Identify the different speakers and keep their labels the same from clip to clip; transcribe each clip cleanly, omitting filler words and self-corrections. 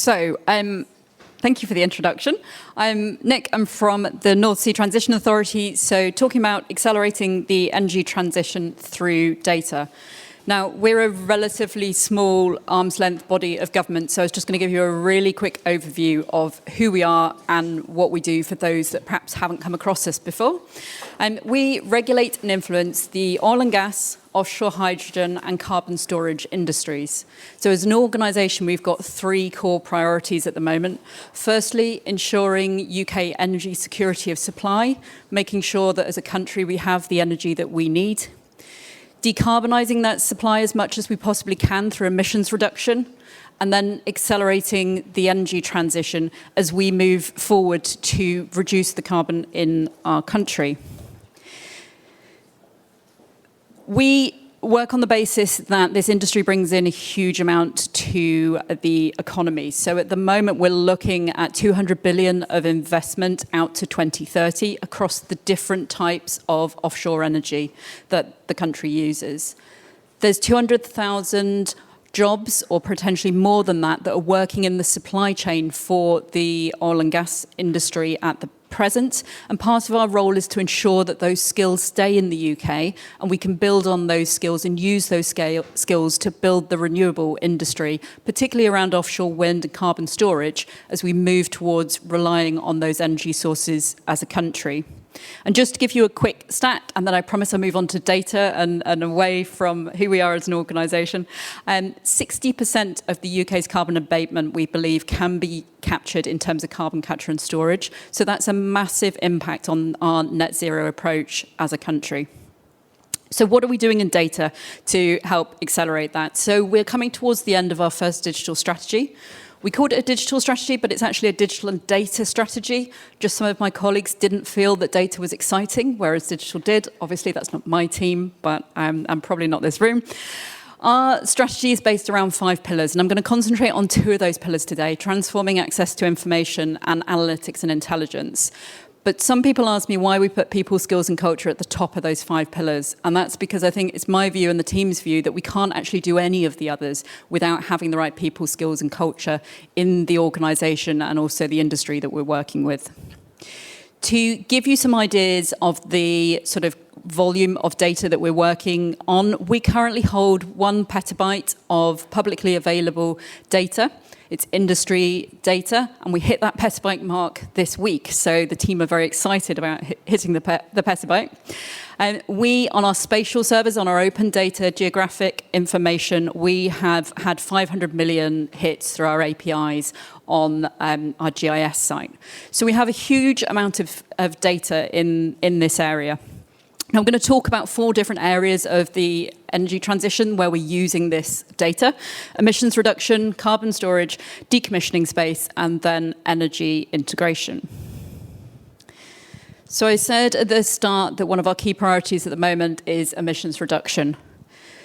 Speaker 1: Thank you for the introduction. I'm Nick. I'm from the North Sea Transition Authority, so talking about accelerating the energy transition through data. Now, we're a relatively small arm's-length body of government, so I was just going to give you a really quick overview of who we are and what we do for those that perhaps haven't come across us before. We regulate and influence the oil and gas, offshore hydrogen and carbon storage industries. So as an organisation, we've got three core priorities at the moment. Firstly, ensuring UK energy security of supply, making sure that as a country we have the energy that we need. Decarbonising that supply as much as we possibly can through emissions reduction, and then accelerating the energy transition as we move forward to reduce the carbon in our country. We work on the basis that this industry brings in a huge amount to the economy. So at the moment, we're looking at 200 billion of investment out to 2030 across the different types of offshore energy that the country uses. There's 200,000 jobs, or potentially more than that, that are working in the supply chain for the oil and gas industry at the present, and part of our role is to ensure that those skills stay in the UK and we can build on those skills and use those skills to build the renewable industry, particularly around offshore wind and carbon storage, as we move towards relying on those energy sources as a country. And just to give you a quick stat, and then I promise I'll move on to data and away from who we are as an organisation, 60% of the UK's carbon abatement, we believe, can be captured in terms of carbon capture and storage. So that's a massive impact on our net zero approach as a country. So what are we doing in data to help accelerate that? So we're coming towards the end of our first digital strategy. We called it a digital strategy, but it's actually a digital and data strategy. Just some of my colleagues didn't feel that data was exciting, whereas digital did. Obviously, that's not my team, but I'm probably not this room. Our strategy is based around 5 pillars, and I'm going to concentrate on 2 of those pillars today, transforming access to information and analytics and intelligence. But some people ask me why we put people, skills and culture at the top of those 5 pillars. And that's because I think it's my view and the team's view that we can't actually do any of the others without having the right people, skills and culture in the organisation and also the industry that we're working with. To give you some ideas of the sort of volume of data that we're working on, we currently hold 1 petabyte of publicly available data. It's industry data, and we hit that petabyte mark this week. So the team are very excited about hitting the petabyte. And we, on our spatial servers, on our open data geographic information, we have had 500 million hits through our APIs on our GIS site. So we have a huge amount of data in this area. Now, I'm going to talk about 4 different areas of the energy transition where we're using this data: emissions reduction, carbon storage, decommissioning space, and then energy integration. So I said at the start that one of our key priorities at the moment is emissions reduction.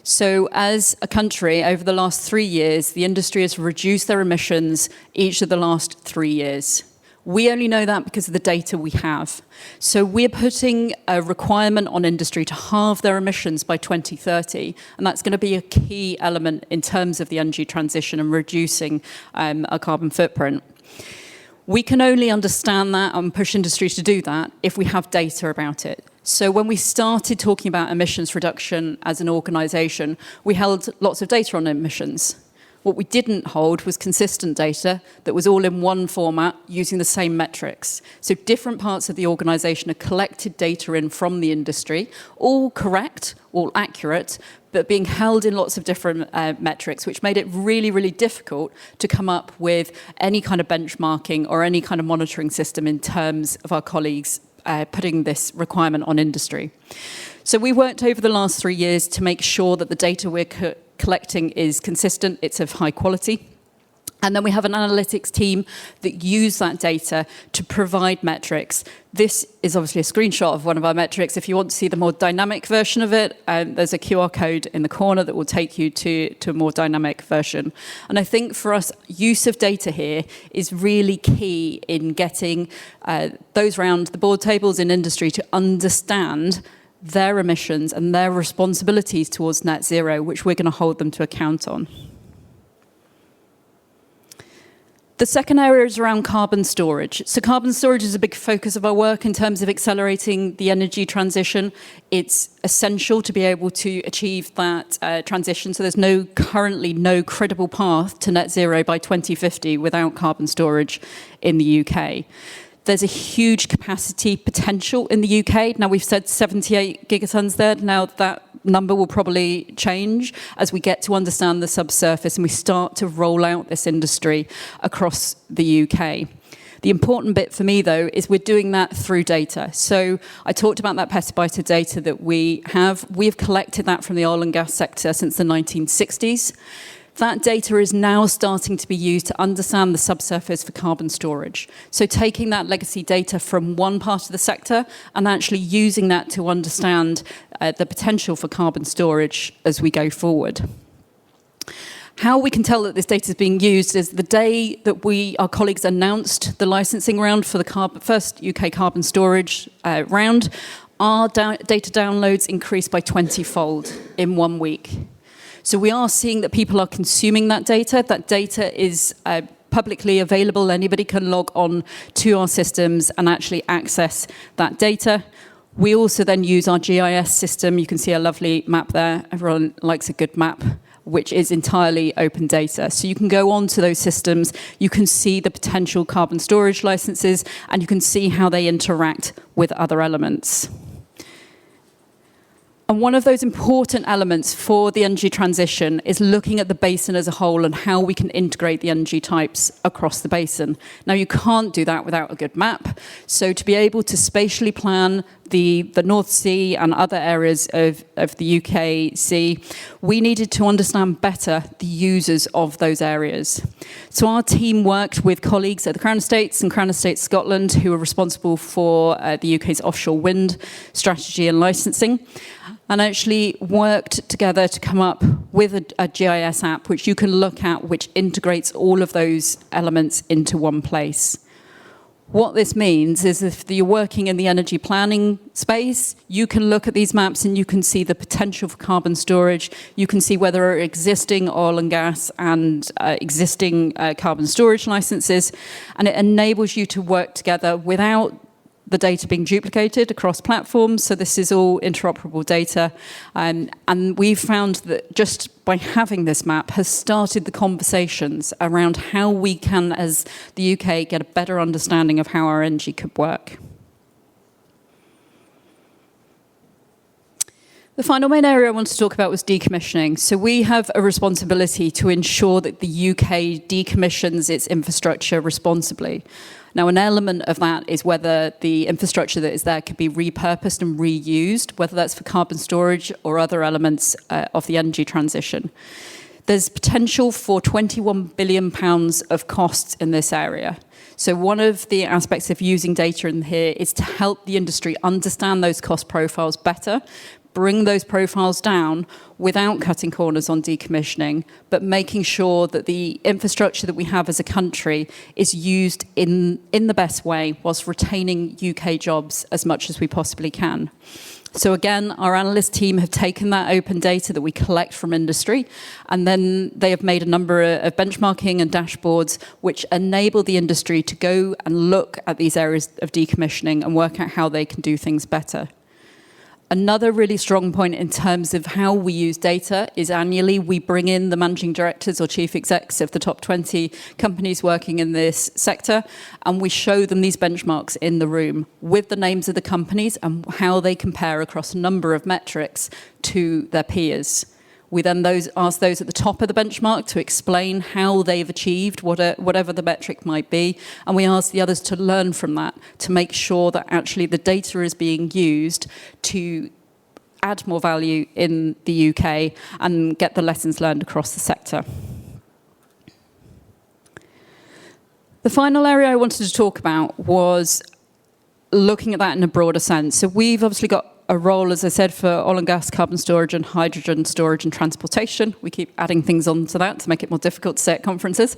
Speaker 1: So as a country, over the last 3 years, the industry has reduced their emissions each of the last 3 years. We only know that because of the data we have. So we're putting a requirement on industry to halve their emissions by 2030, and that's going to be a key element in terms of the energy transition and reducing our carbon footprint. We can only understand that and push industry to do that if we have data about it. So when we started talking about emissions reduction as an organisation, we held lots of data on emissions. What we didn't hold was consistent data that was all in one format using the same metrics. So different parts of the organisation have collected data in from the industry, all correct, all accurate, but being held in lots of different metrics, which made it really, really difficult to come up with any kind of benchmarking or any kind of monitoring system in terms of our colleagues putting this requirement on industry. So we worked over the last 3 years to make sure that the data we're collecting is consistent, it's of high quality. And then we have an analytics team that use that data to provide metrics. This is obviously a screenshot of one of our metrics. If you want to see the more dynamic version of it, there's a QR code in the corner that will take you to a more dynamic version. And I think for us, use of data here is really key in getting those around the board tables in industry to understand their emissions and their responsibilities towards net zero, which we're going to hold them to account on. The second area is around carbon storage. So carbon storage is a big focus of our work in terms of accelerating the energy transition. It's essential to be able to achieve that transition. So there's currently no credible path to net zero by 2050 without carbon storage in the UK. There's a huge capacity potential in the UK. Now, we've said 78 gigatons there. Now, that number will probably change as we get to understand the subsurface and we start to roll out this industry across the UK. The important bit for me, though, is we're doing that through data. So I talked about that petabyte of data that we have. We've collected that from the oil and gas sector since the 1960s. That data is now starting to be used to understand the subsurface for carbon storage. So taking that legacy data from one part of the sector and actually using that to understand the potential for carbon storage as we go forward. How we can tell that this data is being used is the day that our colleagues announced the licensing round for the first UK carbon storage round, our data downloads increased by 20-fold in 1 week. So we are seeing that people are consuming that data. That data is publicly available. Anybody can log on to our systems and actually access that data. We also then use our GIS system. You can see a lovely map there. Everyone likes a good map, which is entirely open data. So you can go on to those systems, you can see the potential carbon storage licenses, and you can see how they interact with other elements. And one of those important elements for the energy transition is looking at the basin as a whole and how we can integrate the energy types across the basin. Now, you can't do that without a good map. So to be able to spatially plan the North Sea and other areas of the UK Sea, we needed to understand better the users of those areas. So our team worked with colleagues at the Crown Estates and Crown Estates Scotland, who are responsible for the UK's offshore wind strategy and licensing, and actually worked together to come up with a GIS app which you can look at, which integrates all of those elements into one place. What this means is if you're working in the energy planning space, you can look at these maps and you can see the potential for carbon storage. You can see whether existing oil and gas and existing carbon storage licenses, and it enables you to work together without the data being duplicated across platforms. So this is all interoperable data. And we've found that just by having this map has started the conversations around how we can, as the UK, get a better understanding of how our energy could work. The final main area I wanted to talk about was decommissioning. So we have a responsibility to ensure that the UK decommissions its infrastructure responsibly. Now, an element of that is whether the infrastructure that is there could be repurposed and reused, whether that's for carbon storage or other elements of the energy transition. There's potential for £21 billion of costs in this area. So one of the aspects of using data in here is to help the industry understand those cost profiles better, bring those profiles down without cutting corners on decommissioning, but making sure that the infrastructure that we have as a country is used in the best way whilst retaining UK jobs as much as we possibly can. So again, our analyst team have taken that open data that we collect from industry, and then they have made a number of benchmarking and dashboards which enable the industry to go and look at these areas of decommissioning and work out how they can do things better. Another really strong point in terms of how we use data is annually we bring in the managing directors or chief execs of the top 20 companies working in this sector, and we show them these benchmarks in the room with the names of the companies and how they compare across a number of metrics to their peers. We then ask those at the top of the benchmark to explain how they've achieved whatever the metric might be, and we ask the others to learn from that to make sure that actually the data is being used to add more value in the UK and get the lessons learned across the sector. The final area I wanted to talk about was looking at that in a broader sense. So we've obviously got a role, as I said, for oil and gas, carbon storage and hydrogen storage and transportation. We keep adding things onto that to make it more difficult to say at conferences.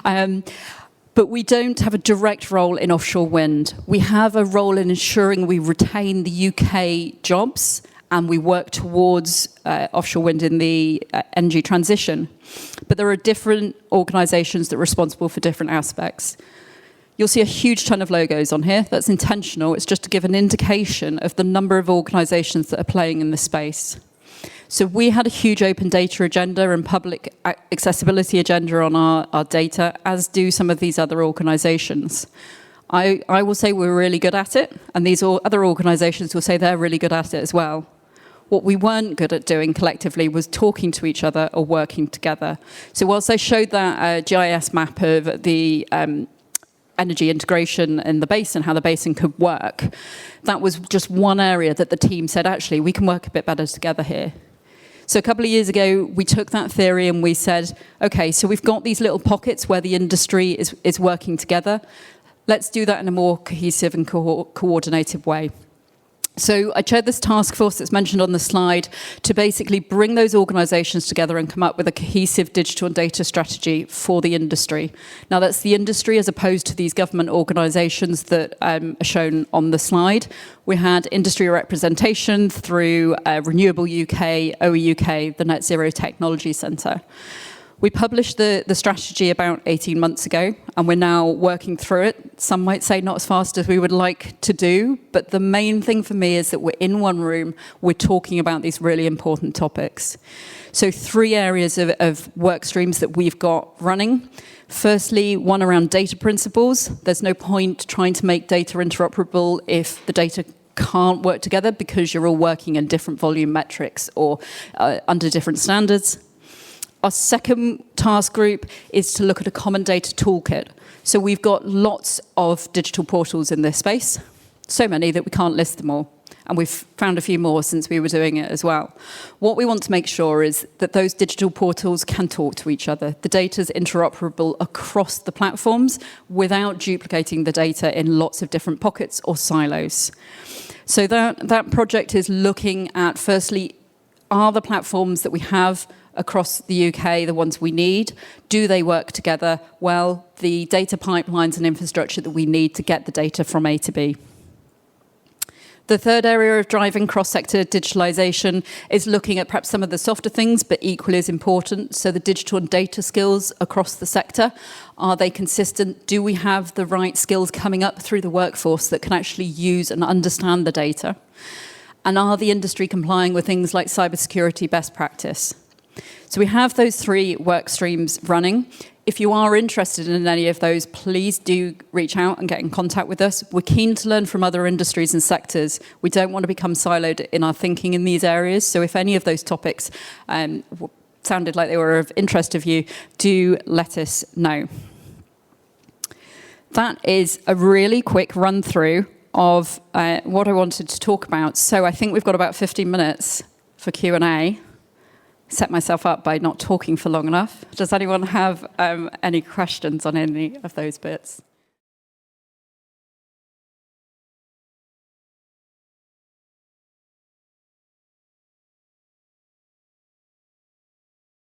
Speaker 1: But we don't have a direct role in offshore wind. We have a role in ensuring we retain the UK jobs and we work towards offshore wind in the energy transition. But there are different organisations that are responsible for different aspects. You'll see a huge ton of logos on here. That's intentional. It's just to give an indication of the number of organisations that are playing in this space. So we had a huge open data agenda and public accessibility agenda on our data, as do some of these other organisations. I will say we're really good at it, and these other organisations will say they're really good at it as well. What we weren't good at doing collectively was talking to each other or working together. So whilst I showed that GIS map of the energy integration in the basin, how the basin could work, that was just one area that the team said, actually, we can work a bit better together here. So a couple of years ago, we took that theory and we said, okay, so we've got these little pockets where the industry is working together. Let's do that in a more cohesive and coordinated way. So I chaired this task force that's mentioned on the slide to basically bring those organisations together and come up with a cohesive digital and data strategy for the industry. Now, that's the industry as opposed to these government organisations that are shown on the slide. We had industry representation through Renewable UK, OpenUK, the Net Zero Technology Centre. We published the strategy about 18 months ago, and we're now working through it. Some might say not as fast as we would like to do, but the main thing for me is that we're in one room, we're talking about these really important topics. So 3 areas of work streams that we've got running. Firstly, one around data principles. There's no point trying to make data interoperable if the data can't work together because you're all working in different volume metrics or under different standards. Our second task group is to look at a common data toolkit. So we've got lots of digital portals in this space, so many that we can't list them all. And we've found a few more since we were doing it as well. What we want to make sure is that those digital portals can talk to each other. The data is interoperable across the platforms without duplicating the data in lots of different pockets or silos. So that project is looking at, firstly, are the platforms that we have across the UK the ones we need? Do they work together? Well, the data pipelines and infrastructure that we need to get the data from A to B. The third area of driving cross-sector digitalisation is looking at perhaps some of the softer things, but equally as important. So the digital and data skills across the sector, are they consistent? Do we have the right skills coming up through the workforce that can actually use and understand the data? And are the industry complying with things like cybersecurity best practice? So we have those 3 work streams running. If you are interested in any of those, please do reach out and get in contact with us. We're keen to learn from other industries and sectors. We don't want to become siloed in our thinking in these areas. So if any of those topics sounded like they were of interest of you, do let us know. That is a really quick run through of what I wanted to talk about. So I think we've got about 15 minutes for Q&A. Set myself up by not talking for long enough. Does anyone have any questions on any of those bits?